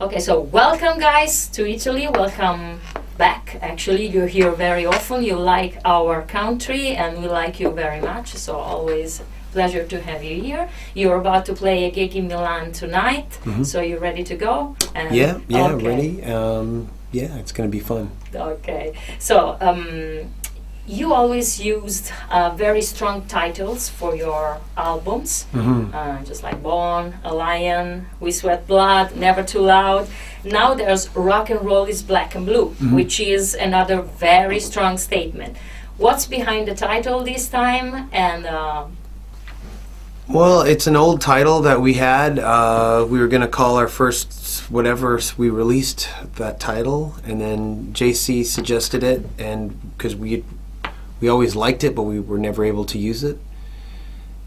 Okay, so welcome guys to Italy. Welcome back. Actually, you're here very often. You like our country and we like you very much. So always pleasure to have you here. You're about to play a gig in Milan tonight. So you're ready to go? And Yeah, okay. ready. Yeah, it's going to be fun. Okay. So you always used very strong titles for your albums, just like Born, A Lion, We Sweat Blood, Never Too Loud. Now there's Rock and Roll is Black and Blue, which is another very strong statement. What's behind the title this time? And Well, it's an old title that we had. We were going to call our first whatever we released that title, and then JC suggested it, and because we always liked it, but we were never able to use it.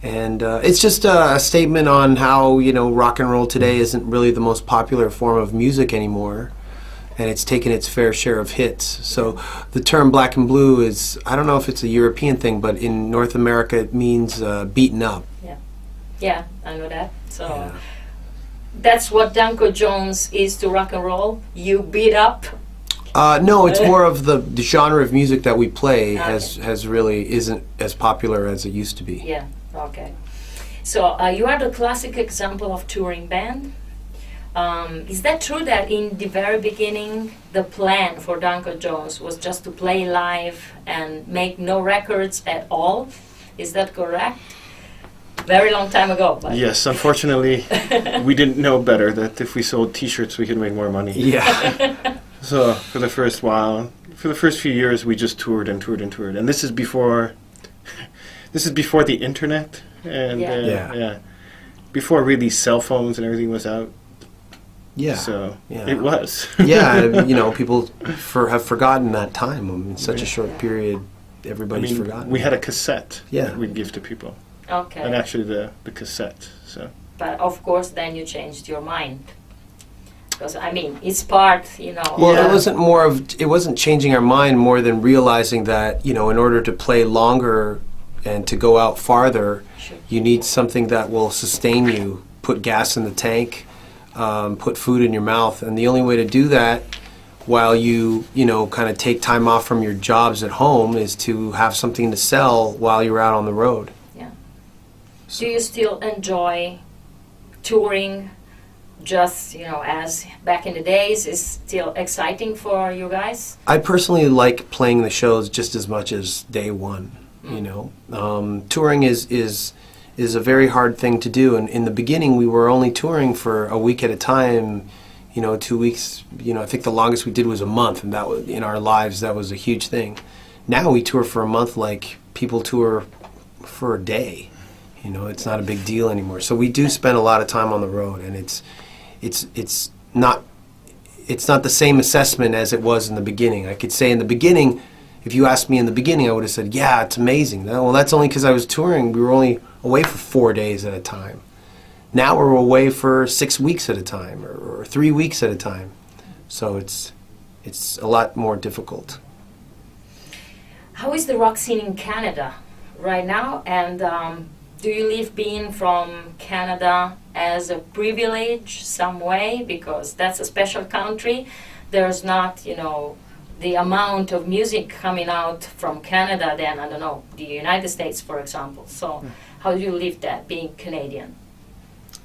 And it's just a statement on how, rock and roll today isn't really the most popular form of music anymore, and it's taken its fair share of hits. So the term black and blue is, I don't know if it's a European thing, but in North America it means beaten up. yeah, I know that. So that's what Danko Jones is to rock and roll. You beat up. No, it's more of the genre of music that we play has really isn't as popular as it used to be. Yeah, okay. So you are the classic example of touring band. Is that true that in the very beginning the plan for Danko Jones was just to play live and make no records at all? Is that correct? Very long time ago. But Yes, unfortunately, we didn't know better that if we sold T-shirts we could make more money. Yeah. So for the first few years, we just toured and toured and toured, and this is before the internet and before really cell phones and everything was out. Yeah. So Yeah. it was. Yeah, people have forgotten that time. In such a short period, everybody's forgotten. We had a cassette Yeah. that we'd give to people, okay. and actually the cassette. So. But of course, then you changed your mind. Because it's part, Well, it wasn't changing our mind more than realizing that, in order to play longer and to go out farther, you need something that will sustain you, put gas in the tank, put food in your mouth. And the only way to do that while you kind of take time off from your jobs at home is to have something to sell while you're out on the road. Yeah. Do you still enjoy touring? Just, as back in the days, is still exciting for you guys? I personally like playing the shows just as much as day one. Touring is a very hard thing to do, and in the beginning we were only touring for a week at a time, 2 weeks. I think the longest we did was a month, and that was in our lives that was a huge thing. Now we tour for a month like people tour for a day. It's not a big deal anymore. So we do spend a lot of time on the road, and it's not the same assessment as it was in the beginning. I could say in the beginning, if you asked me in the beginning, I would have said, yeah, it's amazing. Well, that's only because I was touring. We were only away for 4 days at a time. Now we're away for 6 weeks at a time, or 3 weeks at a time. So it's a lot more difficult. How is the rock scene in Canada right now? And do you live being from Canada as a privilege some way? Because that's a special country. There's not, the amount of music coming out from Canada than, I don't know, the United States, for example. So how do you live that, being Canadian?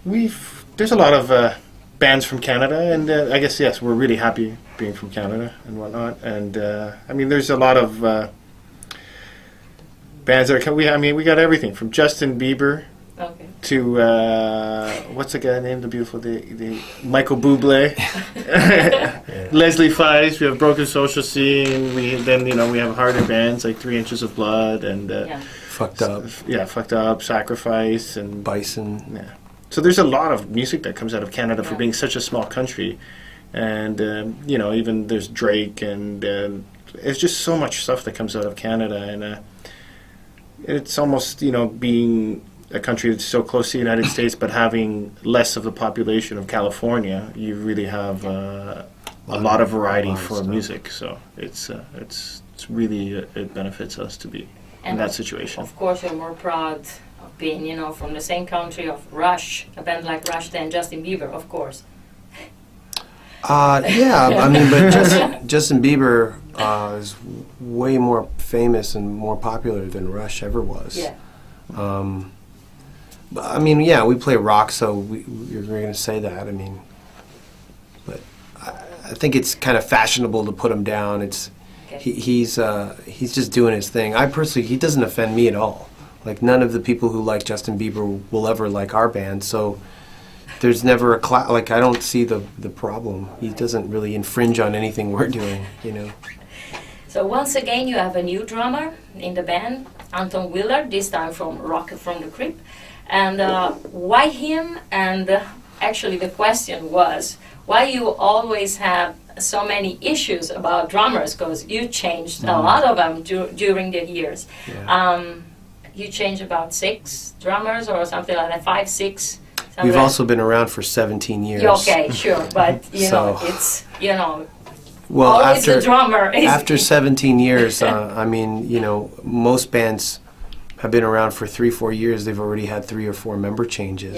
There's a lot of bands from Canada, and I guess, yes, we're really happy being from Canada and whatnot. And, there's a lot of bands that are we got everything from Justin Bieber to what's the guy named the Michael Bublé, Leslie Fives. We have Broken Social Scene. We have harder bands like 3 Inches of Blood and Fucked Up. Fucked Up, Sacrifice, and Bison. Yeah. So there's a lot of music that comes out of Canada for being such a small country, and even there's Drake, and it's just so much stuff that comes out of Canada, and it's almost being a country that's so close to the United States but having less of the population of California, you really have a lot of variety for music. So it's really it benefits us to be in that situation. Of course, you're more proud of being from the same country of Rush, a band like Rush, than Justin Bieber, of course. Yeah, I mean, but Justin Bieber is way more famous and more popular than Rush ever was. Yeah. But, I mean, yeah, we play rock, so you're going to say that. I mean, but I think it's kind of fashionable to put him down. It's Okay. he's just doing his thing. I personally, he doesn't offend me at all. Like, none of the people who like Justin Bieber will ever like our band, so there's never a like, I don't see the problem. He doesn't really infringe on anything we're doing, you know. So once again, you have a new drummer in the band, Anton Wheeler, this time from Rocket from the Crypt. And why him? And actually the question was, why you always have so many issues about drummers? Because you changed a lot of them during the years. Yeah. You changed about 6 drummers or something like that, 5, 6. We've also been around for 17 years. Okay, sure, but you know, So- it's, you know, Well, always the drummer. after 17 years, I mean, you know, most bands have been around for 3-4 years. They've already had 3 or 4 member changes.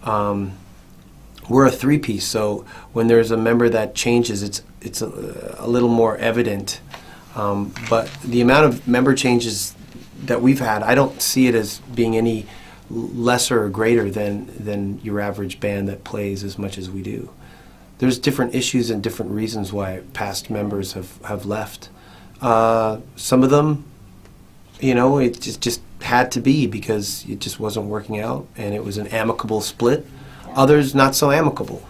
Yes. We're a 3-piece, so when there's a member that changes, it's a little more evident. But the amount of member changes that we've had, I don't see it as being any lesser or greater than your average band that plays as much as we do. There's different issues and different reasons why past members have left. Some of them, you know, it just had to be because it just wasn't working out and it was an amicable split. Others not so amicable.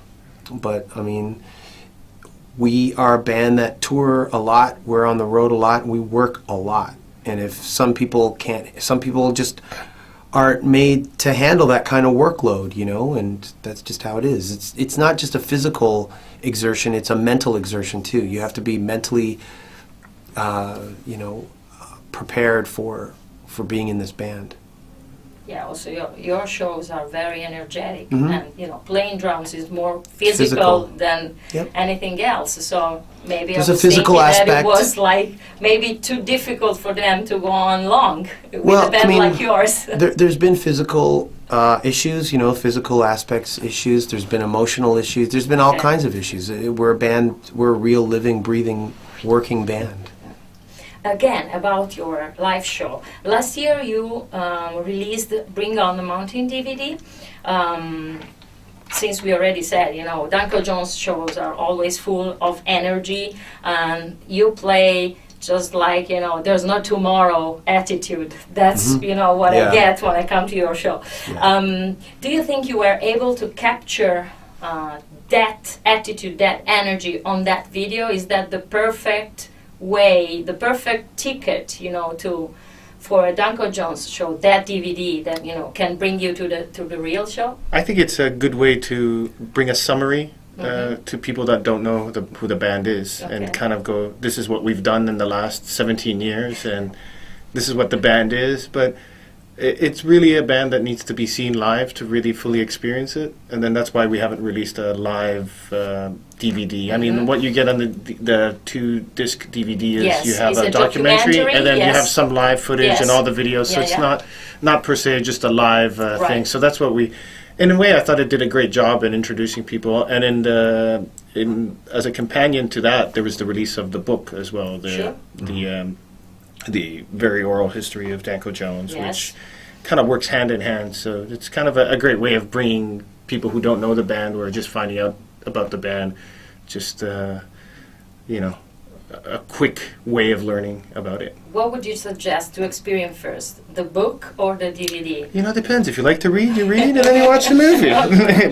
But I mean, we are a band that tour a lot, we're on the road a lot, and we work a lot. And if some people just aren't made to handle that kind of workload, you know, and that's just how it is. It's not just a physical exertion, it's a mental exertion too. You have to be mentally, you know, prepared for being in this band. Yeah, also your shows are very energetic, Mhm. and you know, playing drums is more physical Physical. than Yep. anything else. So maybe There's I a was physical thinking that aspect. it was like maybe too difficult for them to go on long with Well, a band I mean, like yours. There's been physical issues, you know, physical aspects issues. There's been emotional issues. There's been all Okay. kinds of issues. We're a band. We're a real, living, breathing, working band. Again, about your live show. Last year you released Bring on the Mountain DVD. Since we already said, you know, Danko Jones shows are always full of energy, and you play just like, you know, there's no tomorrow attitude. That's, you know, what Yeah. I get when I come to your show. Yeah. Do you think you were able to capture that attitude, that energy on that video? Is that the perfect way, the perfect ticket, you know, for a Danko Jones show, that DVD that, you know, can bring you to the real show? I think it's a good way to bring a summary to people that don't know who the band is, Okay. and kind of go, this is what we've done in the last 17 years, and this is what the band is. But it's really a band that needs to be seen live to really fully experience it, and then that's why we haven't released a live DVD. I mean, what you get on the 2-disc DVD is Yes, you have it's a a documentary, documentary, and then you yes. have some live footage Yes. and all the videos, so Yeah, it's yeah. not per se just a live thing. Right. So that's what we, in a way, I thought it did a great job in introducing people. And as a companion to that, there was the release of the book as well, Sure. the very oral history of Danko Jones, Yes. which kind of works hand in hand. So it's kind of a great way of bringing people who don't know the band or are just finding out about the band, just you know, a quick way of learning about it. What would you suggest to experience first, the book or the DVD? You know, it depends. If you like to read, you read, and then you watch the movie.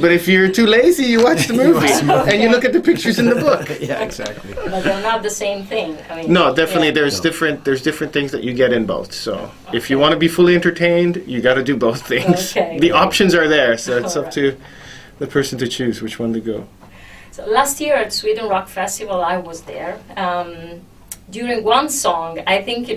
But if you're too lazy, you watch the movie, watch the movie. and you look at the pictures in the book. Yeah, exactly. But they're not the same thing. I mean, No, definitely. yeah. There's different things that you get in both. So if you want to be fully entertained, you got to do both things. Okay. The options are there, so it's up Alright. to the person to choose which one to go. So last year at Sweden Rock Festival, I was there. During one song, I think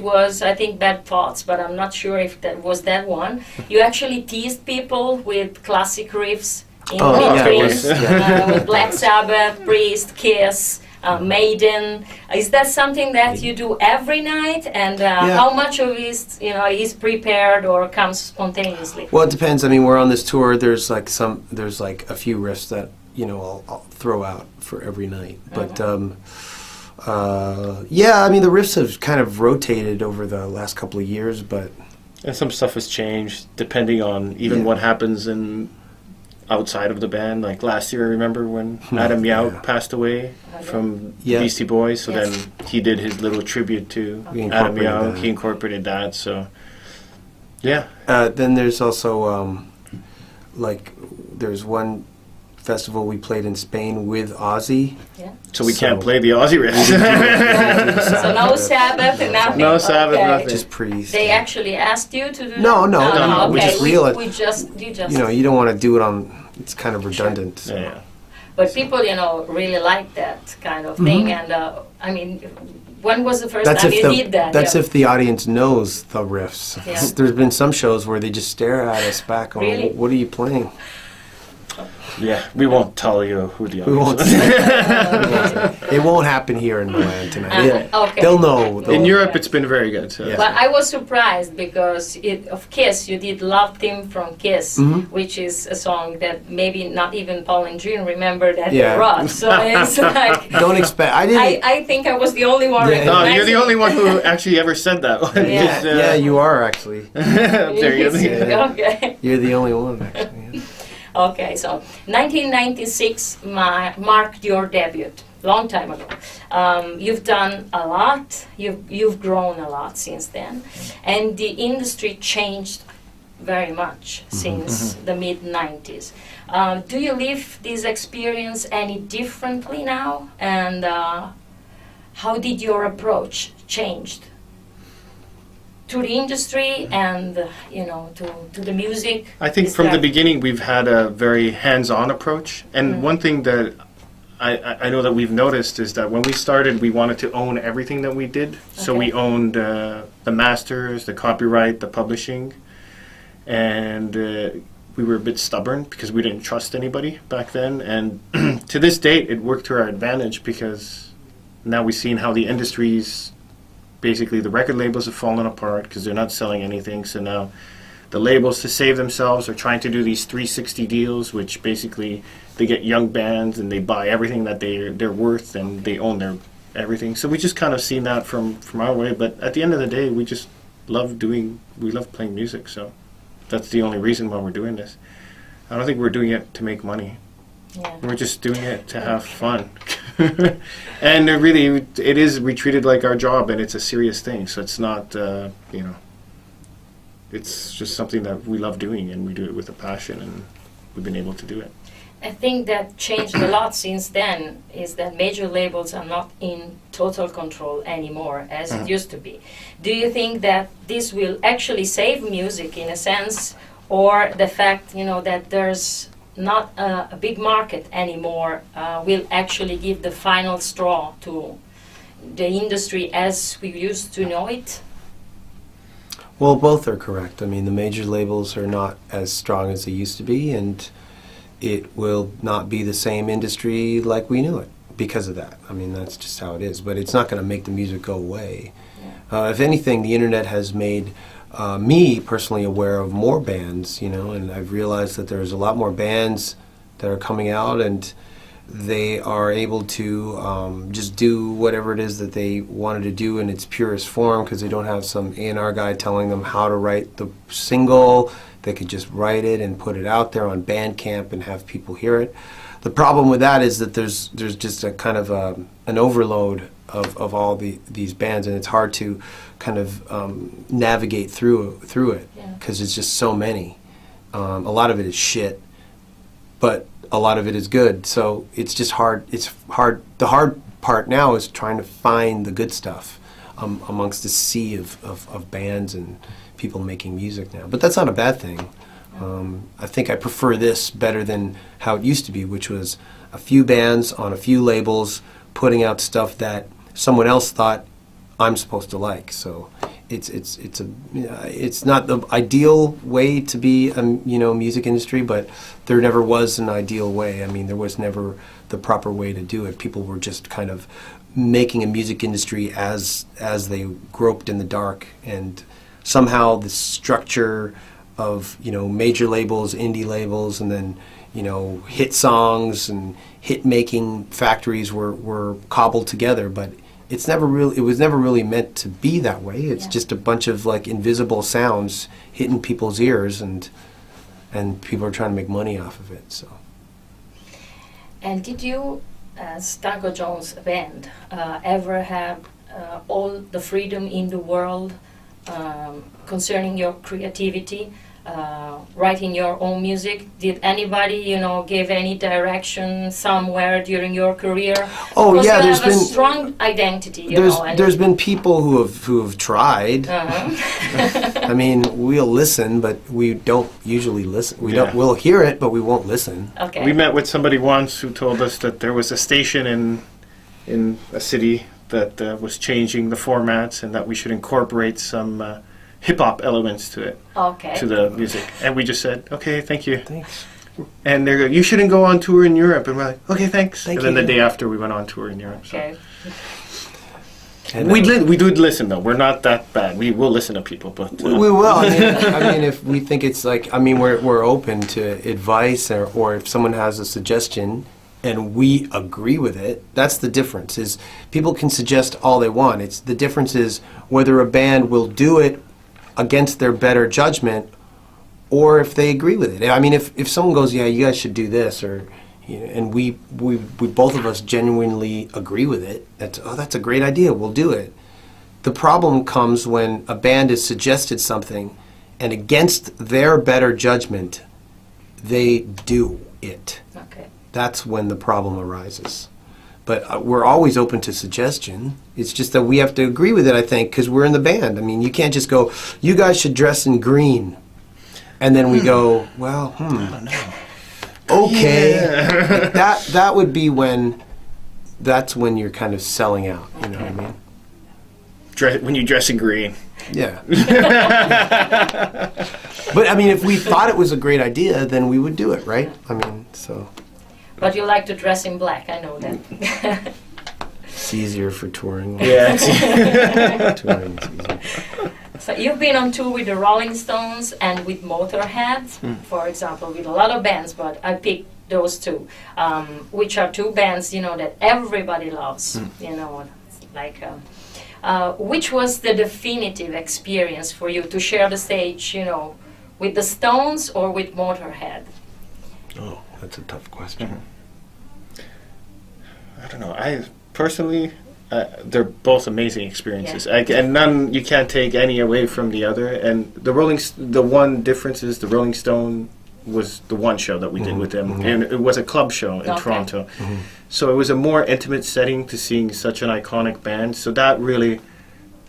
Bad Thoughts, but I'm not sure if that was that one. You actually teased people with classic riffs in Oh, yeah, between, it was, yeah. with Black Sabbath, Priest, Kiss, Maiden. Is that something that you do every night? And Yeah. how much of it, you know, is prepared or comes spontaneously? Well, it depends. I mean, we're on this tour. There's like a few riffs that I'll throw out for every night. But yeah, I mean, the riffs have kind of rotated over the last couple of years, but And some stuff has changed depending on even what happens outside of the band. Like last year, I remember when Adam Yauch passed away from Beastie Boys. So then he did his little tribute to Adam Yauch. He incorporated that. So yeah. Then there's also there's one festival we played in Spain with Ozzy. Yeah. So we can't play the Aussie riffs. So no Sabbath and nothing. No Sabbath, okay. nothing. Just Priest. They actually asked you to do that? No. Okay. We just reel it. You just. You don't want to do it on. It's kind of redundant. So. Yeah. But people, really like that kind of thing. And I mean, when was the first time you did that? That's if the audience knows the riffs. Yeah. There's been some shows where they just stare at us back on, Really? what are you playing? Yeah, we won't tell you who the We won't. audience is. It won't happen here in Milan tonight. Okay. They'll know. In Europe, it's been very good. So. Yeah. But I was surprised because of Kiss, you did Love Theme from Kiss, which is a song that maybe not even Paul and Jean remember that they wrote. So it's like... Don't expect... I think I was the only one Yeah. No, recognizing you're the only one who actually ever said that one. Yeah. Yeah, you are actually. There you go. Okay. You're the only one, actually. Yeah. Okay, so 1996 marked your debut, long time ago. You've done a lot, you've grown a lot since then, and the industry changed very much since the mid-90s. Do you live this experience any differently now, and how did your approach change to the industry and to the music? I think from the beginning we've had a very hands-on approach, and one thing that I know that we've noticed is that when we started, we wanted to own everything that we did. So we owned the masters, the copyright, the publishing, and we were a bit stubborn because we didn't trust anybody back then. And to this date, it worked to our advantage because now we've seen how the industry's basically the record labels have fallen apart because they're not selling anything. So now the labels, to save themselves, are trying to do these 360 deals, which basically they get young bands and they buy everything that they're worth and they own their everything. So we just kind of seen that from our way. But at the end of the day, we just love playing music. So that's the only reason why we're doing this. I don't think we're doing it to make money. Yeah. We're just doing it to have fun. And we treat it like our job, and it's a serious thing. So it's not, it's just something that we love doing, and we do it with a passion, and we've been able to do it. I think that changed a lot since then is that major labels are not in total control anymore as it used to be. Do you think that this will actually save music in a sense, or the fact that there's not a big market anymore will actually give the final straw to the industry as we used to know it? Well, both are correct. I mean, the major labels are not as strong as they used to be, and it will not be the same industry like we knew it because of that. I mean, that's just how it is. But it's not going to make the music go away. Yeah. If anything, the internet has made me personally aware of more bands, and I've realized that there's a lot more bands that are coming out, and they are able to just do whatever it is that they wanted to do in its purest form because they don't have some A&R guy telling them how to write the single. They could just write it and put it out there on Bandcamp and have people hear it. The problem with that is that there's just a kind of an overload of all these bands, and it's hard to kind of navigate through it because it's just so many. A lot of it is shit, but a lot of it is good. So it's just hard. It's hard. The hard part now is trying to find the good stuff amongst the sea of bands and people making music now. But that's not a bad thing. I think I prefer this better than how it used to be, which was a few bands on a few labels putting out stuff that someone else thought I'm supposed to like. So it's not the ideal way to be a music industry, but there never was an ideal way. I mean, there was never the proper way to do it. People were just kind of making a music industry as they groped in the dark, and somehow the structure of major labels, indie labels, and then hit songs and hit making factories were cobbled together, but it was never really meant to be that way. It's just a bunch of like invisible sounds hitting people's ears, and people are trying to make money off of it. So. And did you, as Danko Jones band, ever have all the freedom in the world concerning your creativity, writing your own music? Did anybody, give any direction somewhere during your career? Oh, because yeah, you there's have a been strong identity. There's been people who have tried. Uh-huh. I mean, we'll listen, but we don't usually listen. We'll hear it, but we won't listen. Okay. We met with somebody once who told us that there was a station in a city that was changing the formats, and that we should incorporate some hip-hop elements to it, to the music. And we just said, okay, thank you. Thanks. And they go, you shouldn't go on tour in Europe. And we're like, okay, thanks. Thank and then you. the day after, we went on tour in Europe. Okay. So. We do listen, though. We're not that bad. We will listen to people, but... We will. I mean, if we think it's like... I mean, we're open to advice, or if someone has a suggestion and we agree with it, that's the difference. Is people can suggest all they want. It's the difference is whether a band will do it against their better judgment, or if they agree with it. I mean, if someone goes, yeah, you guys should do this, or and we both of us genuinely agree with it, that's a great idea, we'll do it. The problem comes when a band has suggested something, and against their better judgment, they do it. Okay. That's when the problem arises. But we're always open to suggestion. It's just that we have to agree with it, I think, because we're in the band. I mean, you can't just go, you guys should dress in green. And then we go, well, I don't know. Okay. Yeah. That would be that's when you're kind of selling out, you know what I mean? When you dress in green. Yeah. But, I mean, if we thought it was a great idea, then we would do it, right? I mean, so... But you like to dress in black, I know that. It's easier for touring. Yeah. Touring is easier. So you've been on tour with the Rolling Stones and with Motorhead, for example, with a lot of bands, but I picked those two, which are two bands, that everybody loves, like... which was the definitive experience for you to share the stage, with the Stones or with Motorhead? Oh, that's a tough question. I don't know. I personally, they're both amazing experiences. Yeah. And none, you can't take any away from the other. And the one difference is the Rolling Stone was the one show that we did with them, and it was a club show in Toronto. So it was a more intimate setting to seeing such an iconic band. So that really,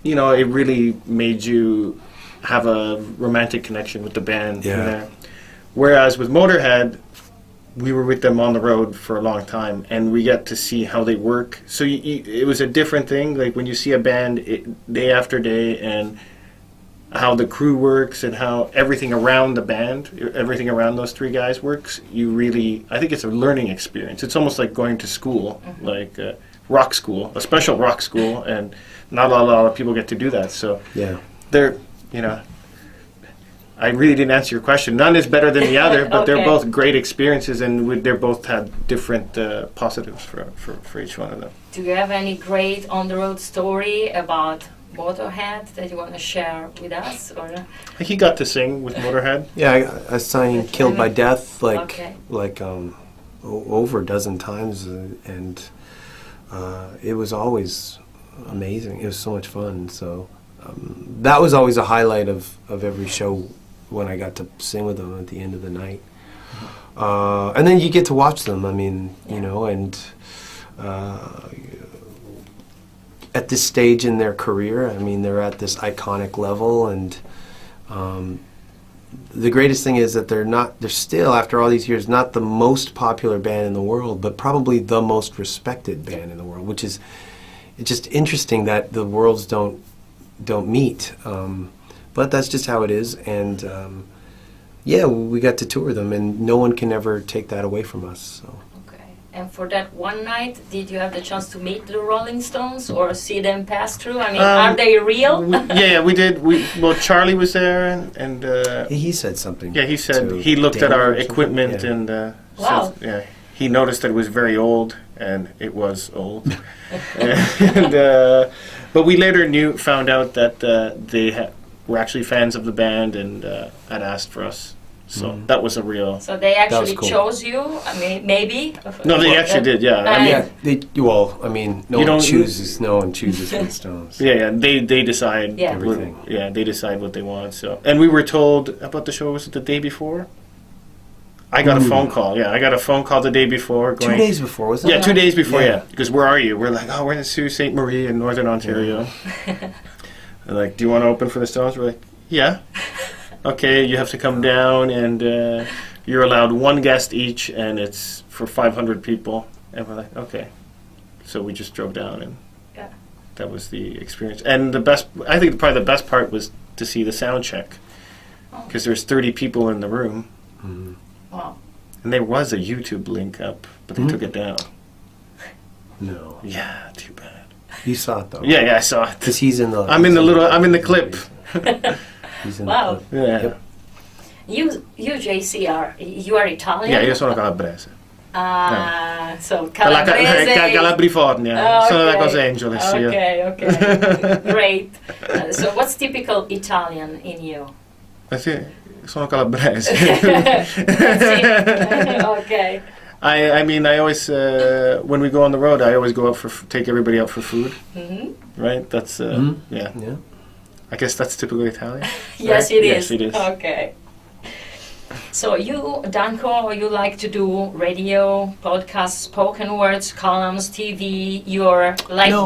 it really made you have a romantic connection with the band. Yeah. Whereas with Motorhead, we were with them on the road for a long time, and we get to see how they work. So it was a different thing. Like when you see a band day after day, and how the crew works, and how everything around the band, everything around those three guys works, I think it's a learning experience. It's almost like going to school, like rock school, a special rock school, and not a lot of people get to do that. So Yeah. they're, I really didn't answer your question. None is better than the other, but they're both great experiences, and they're both had different positives for each one of them. Do you have any great on-the-road story about Motorhead that you want to share with us? Or He got to sing with Motorhead. Yeah, I sang Killed by Death over a dozen times, and it was always amazing. It was so much fun. So that was always a highlight of every show when I got to sing with them at the end of the night. And then you get to watch them, I mean, and at this stage in their career, I mean, they're at this iconic level, and the greatest thing is that they're still, after all these years, not the most popular band in the world, but probably the most respected band in the world, which is, it's just interesting that the worlds don't meet. But that's just how it is, and we got to tour them, and no one can ever take that away from us. So. Okay. And for that one night, did you have the chance to meet the Rolling Stones or see them pass through? I mean, are they real? We did. Charlie was there, and He said something. Yeah, he said he looked at our equipment, and Wow. Yeah. He noticed that it was very old, and it was old. and but we later found out that they were actually fans of the band and had asked for us. So that was a real. So they actually cool. chose you. I mean, maybe. No, they actually did. Yeah. I mean, no one chooses the Stones. Yeah. They decide. Yeah. Everything. Yeah, they decide what they want. So, and we were told about the show. Was it the day before? I got a phone call. Yeah, I got a phone call the day before. Going, 2 days before, wasn't it? Yeah, 2 days before. Yeah. Yeah, because where are you? We're like, oh, we're in Sault Ste. Marie in Northern Ontario. They're like, do you want to open for the Stones? We're like, yeah. Okay, you have to come down, and you're allowed one guest each, and it's for 500 people. And we're like, okay. So we just drove down, and that was the experience. And I think probably the best part was to see the sound check, because there's 30 people in the room. Mm-hmm. Wow. And there was a YouTube link up, but they took it down. No. Yeah, too bad. You saw it though. Yeah, I saw it. Because he's in the. I'm in the clip. He's in Wow. the clip. Yeah. Yep. You JC you are Italian. Yeah, io sono calabrese. So Calabrese. Calabrifornia. Sono da Los Angeles. Okay. Great. So what's typical Italian in you? Sì, sono calabrese. That's it. Okay. I mean, I always when we go on the road, I always go out take everybody out for food. Mm-hmm. Right? That's yeah. Yeah. I guess that's typically Italian. Yes, right? it Yes, is. it is. Okay. So you, Danko, you like to do radio, podcasts, spoken words, columns, TV. You're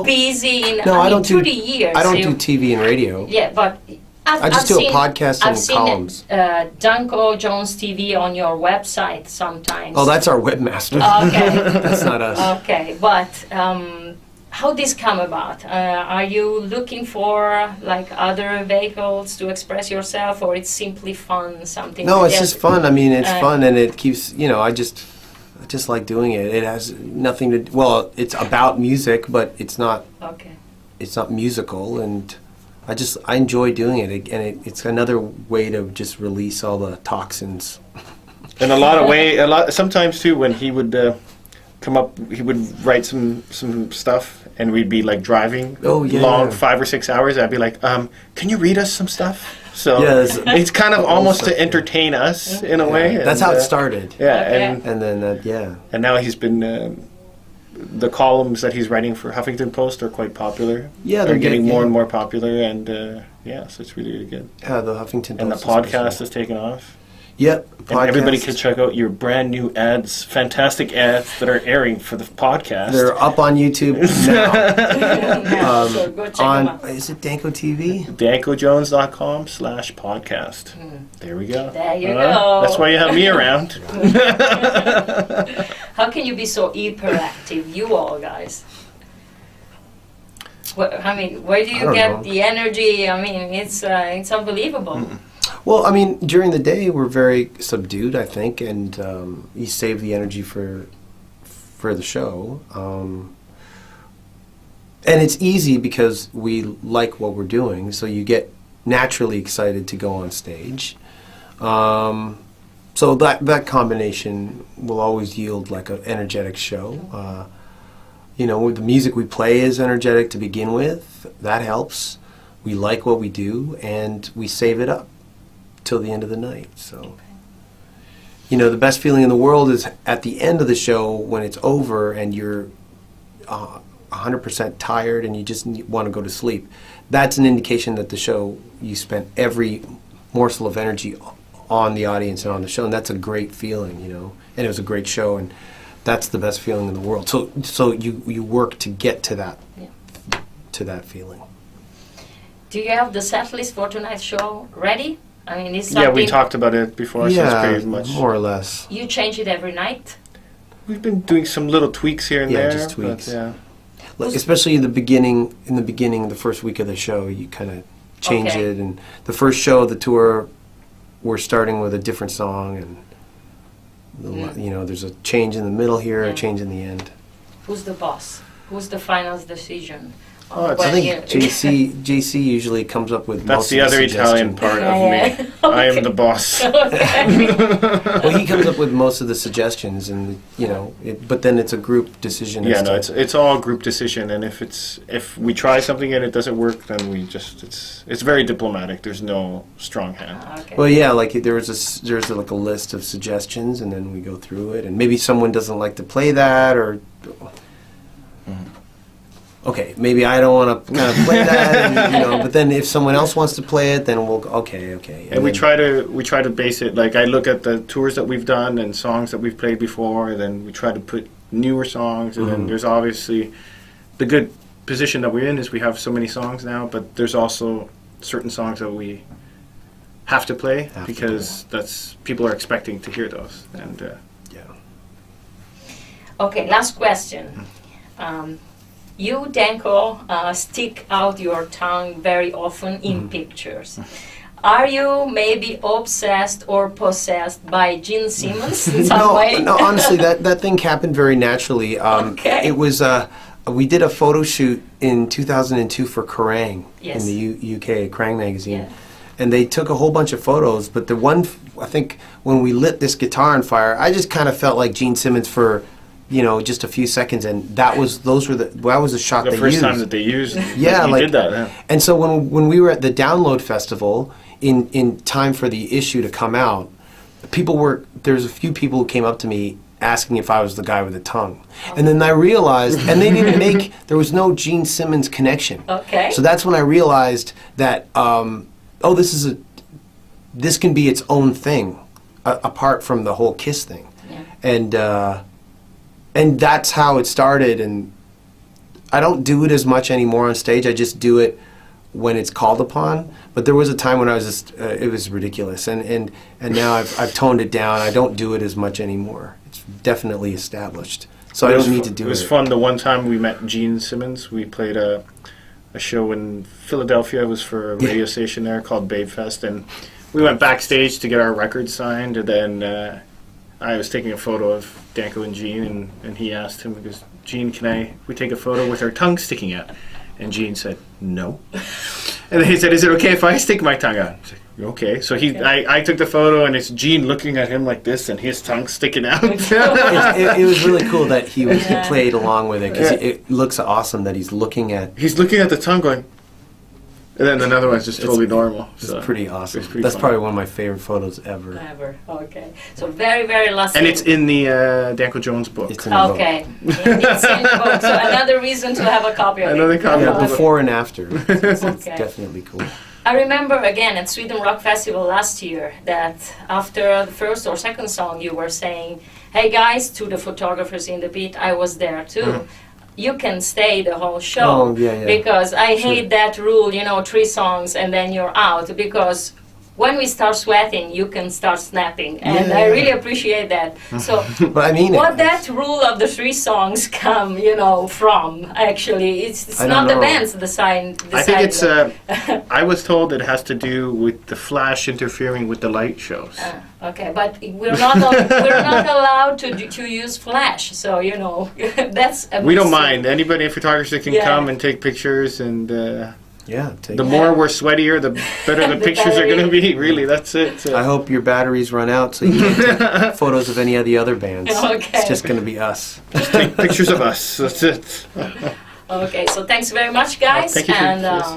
busy in I don't do 30 years. I don't do TV and radio. Yeah, but I just do a podcast and columns. I've seen Danko Jones TV on your website sometimes. Oh, that's our webmaster. Okay. That's not us. Okay, but how this come about? Are you looking for like other vehicles to express yourself, or it's simply fun? Something? No, it's just fun. I mean, it's fun, and it keeps. I just like doing it. It has nothing to. Well, it's about music, but it's not. Okay. It's not musical, and I enjoy doing it, and it's another way to just release all the toxins. In a lot sometimes too, when he would come up, he would write some stuff, and we'd be like driving long 5 or 6 hours. I'd be like, can you read us some stuff? So it's kind of almost to entertain us in a way. That's how it started. Yeah, Okay. And then and now he's been. The columns that he's writing for Huffington Post are quite popular. Yeah, they're getting more and more popular, and so it's really, really good. Yeah, the Huffington Post. And the podcast has taken off. Yep. And everybody can check out your brand new ads, fantastic ads that are airing for the podcast. They're up on YouTube now. So go check them out. Is it Danko TV? DankoJones.com/podcast. There we go. There you go. That's why you have me around. How can you be so hyperactive, you all guys? Where do you get the energy? I mean, it's unbelievable. Well, I mean, during the day we're very subdued, I think, and you save the energy for the show. And it's easy because we like what we're doing, so you get naturally excited to go on stage. So that combination will always yield like an energetic show. The music we play is energetic to begin with. That helps. We like what we do, and we save it up till the end of the night. So, the best feeling in the world is at the end of the show when it's over and you're 100% tired and you just want to go to sleep. That's an indication that the show, you spent every morsel of energy on the audience and on the show, and that's a great feeling, and it was a great show, and that's the best feeling in the world. So you work to get to that feeling. Do you have the set list for tonight's show ready? I mean, it's Yeah, we talked about it before, so it's pretty much more or less. You change it every night? We've been doing some little tweaks here and there. Just tweaks. But, especially in the beginning, the first week of the show, you kind of change it. And the first show of the tour, we're starting with a different song, and there's a change in the middle here, a change in the end. Who's the boss? Who's the final decision? Oh, it's- I think When JC usually comes up with That's most the of other Italian suggestions. part of Yeah. me. I am the boss. Well, he comes up with most of the suggestions, and but then it's a group decision. Yeah, as no, to- it's all group decision, and if we try something and it doesn't work, then we just it's very diplomatic. There's no strong hand. Okay. Well, yeah, like there's like a list of suggestions, and then we go through it, and maybe someone doesn't like to play that, or okay, maybe I don't want to kind of play that, and, but then if someone else wants to play it, then we'll okay, And we then- try to base it, like I look at the tours that we've done and songs that we've played before, and then we try to put newer songs, and then there's obviously the good position that we're in is we have so many songs now, but there's also certain songs that we have to play because that's people are expecting to hear those, and yeah. Okay, last question. You, Danko, stick out your tongue very often in pictures. Are you maybe obsessed or possessed by Gene Simmons in some way? No, honestly, that thing happened very naturally. Okay. It was we did a photo shoot in 2002 for Kerrang Yes. in the UK, Kerrang magazine. Yeah. And they took a whole bunch of photos, but the one, I think, when we lit this guitar on fire, I just kind of felt like Gene Simmons for, just a few seconds, and that was the shot the they first used. time that they used, Yeah, you like did that. Yeah. And so when we were at the Download Festival in time for the issue to come out, there's a few people who came up to me asking if I was the guy with the tongue, and then I realized, and they didn't there was no Gene Simmons connection. Okay. So that's when I realized that this can be its own thing, apart from the whole Kiss thing, and that's how it started. And I don't do it as much anymore on stage. I just do it when it's called upon. But there was a time when I was just it was ridiculous, and now I've toned it down. I don't do it as much anymore. It's definitely established, so I don't need to do it. It was fun. The one time we met Gene Simmons, we played a show in Philadelphia. It was for a radio station there called Babe Fest, and we went backstage to get our record signed, and then I was taking a photo of Danko and Gene, and he asked him, because Gene, we take a photo with our tongue sticking out? And Gene said, no. And then he said, is it okay if I stick my tongue out? I said, okay. So I took the photo, and it's Gene looking at him like this, and his tongue sticking out. It was really cool that he played along with it, because it looks awesome that he's looking at. He's looking at the tongue going, and then another one's just totally normal. It's So pretty awesome. it's pretty That's fun. probably one of my favorite photos ever. Ever. Okay. So very, very last And thing. it's in the Danko Jones book. It's in the book. Okay. It's in the book. So another reason to have a copy of Another it. copy. Yeah, Okay. before and after. It's Okay. definitely cool. I remember again at Sweden Rock Festival last year that after the first or second song you were saying, hey guys, to the photographers in the beat, I was there too. You can stay the whole show. Oh, yeah, yeah. Because I Sure. hate that rule, 3 songs and then you're out. Because when we start sweating, you can start snapping. And Yeah, I yeah. really appreciate that. So But I mean what it. that rule of the 3 songs come, from, actually. It's I not don't the know. bands decide I think it's. that. I was told it has to do with the flash interfering with the light shows. Okay, but we're not allowed to use flash, so that's a We don't mistake. mind. Anybody, photographer can Yeah. come and take pictures, and Yeah. Take the more we're sweatier, the better the The pictures are better going to be. Really, that's it. I hope your batteries run out so you can take photos of any of the other bands. Okay. It's just going to be us. Take pictures of us. That's it. Okay, so thanks very much, guys, Thank you for and this.